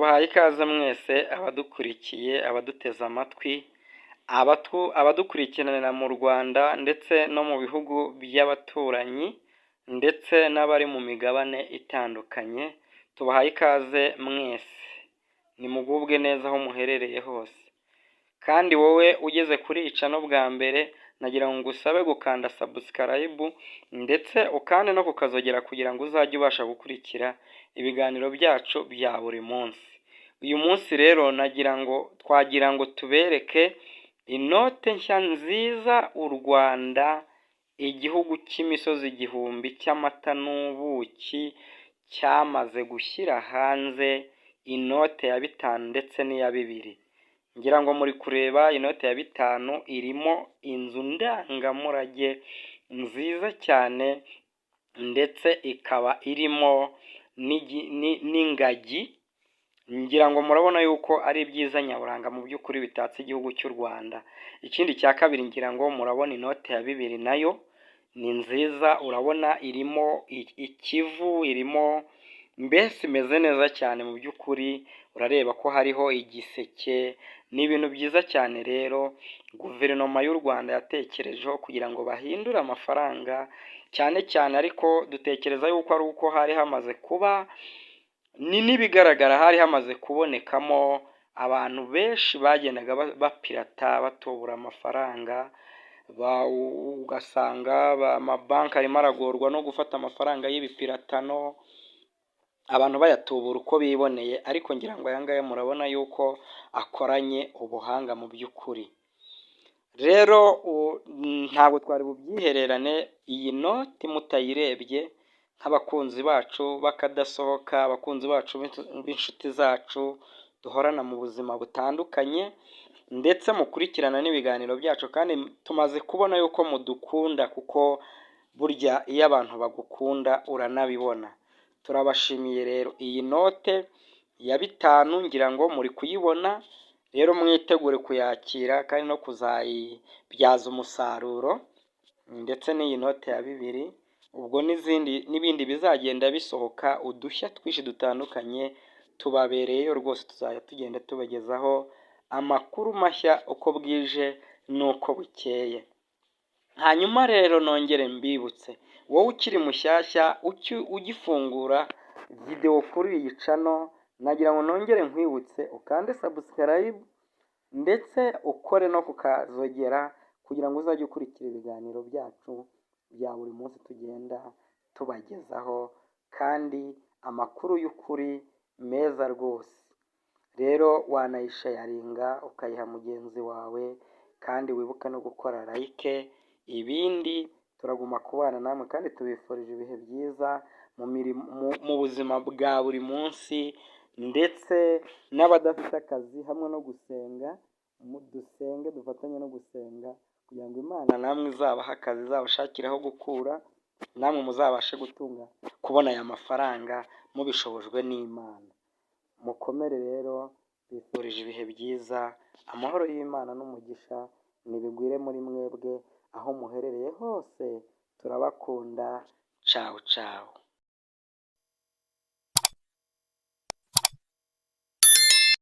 Tubahaye ikaze mwese abadukurikiye, abaduteze amatwi, abadukurikiranira mu Rwanda ndetse no mu bihugu by'abaturanyi ndetse n'abari mu migabane itandukanye, tubahaye ikaze mwese, nimugubwe neza aho muherereye hose, kandi wowe ugeze kuri icano bwa mbere, nagira ngo ngusabe gukanda subscribe ndetse ukande no kukazogera kugira ngo uzajye ubasha gukurikira ibiganiro byacu bya buri munsi. Uyu munsi rero twagira ngo tubereke inote nshya nziza u Rwanda, igihugu cy'imisozi igihumbi cy'amata n'ubuki, cyamaze gushyira hanze inote ya 5 ndetse n'iya 2. Ngira ngo muri kureba inote ya 5 irimo inzu ndangamurage nziza cyane ndetse ikaba irimo n'ingagi. Ngira ngo murabona yuko ari ibyiza nyaburanga mu by'ukuri bitatse igihugu cy'u Rwanda. Ikindi cya kabiri, ngira ngo murabona inote ya 2 nayo ni nziza, urabona irimo ikivu, irimo mbese imeze neza cyane mu by'ukuri, urareba ko hariho igiseke. Ni ibintu byiza cyane rero guverinoma y'u Rwanda yatekerejeho kugira ngo bahindure amafaranga cyane cyane, ariko dutekereza yuko ari uko hari hamaze kuba n'ibigaragara, hari hamaze kubonekamo abantu benshi bagendaga bapirata, batobura amafaranga, ugasanga amabanki arimo aragorwa no gufata amafaranga y'ibipiratano, abantu bayatubura uko biboneye. Ariko ngira ngo aya ngaya murabona yuko akoranye ubuhanga mu by'ukuri. Rero ntabwo twari bubyihererane iyi noti mutayirebye nk'abakunzi bacu bakadasohoka, abakunzi bacu b'inshuti zacu duhorana mu buzima butandukanye ndetse mukurikirana n'ibiganiro byacu, kandi tumaze kubona yuko mudukunda, kuko burya iyo abantu bagukunda uranabibona. Turabashimiye rero. Iyi note ya 5 ngira ngo muri kuyibona, rero mwitegure kuyakira kandi no kuzayibyaza umusaruro, ndetse n'iyi note ya 2, ubwo n'ibindi bizagenda bisohoka, udushya twinshi dutandukanye tubabereyeyo rwose. Tuzajya tugenda tubagezaho amakuru mashya uko bwije n'uko bukeye. Hanyuma rero nongere mbibutse, wowe ukiri mushyashya ugifungura video kuri iyi cano, nagira ngo nongere nkwibutse ukande subscribe ndetse ukore no kukazogera kugira ngo uzajye ukurikira ibiganiro byacu bya buri munsi tugenda tubagezaho, kandi amakuru y'ukuri meza rwose. Rero wanayisharinga ukayiha mugenzi wawe, kandi wibuke no gukora like. Ibindi turaguma kubana namwe kandi tubifurije ibihe byiza mu buzima bwa buri munsi, ndetse n'abadafite akazi, hamwe no gusenga. Dusenge, dufatanye no gusenga kugira ngo Imana namwe izabahe akazi, izabashakire aho gukura, namwe muzabashe kubona aya mafaranga mubishobojwe n'Imana. Mukomere rero, bifurije ibihe byiza, amahoro y'Imana n'umugisha nibigwire muri mwebwe aho muherereye hose. Turabakunda. Ciao ciao.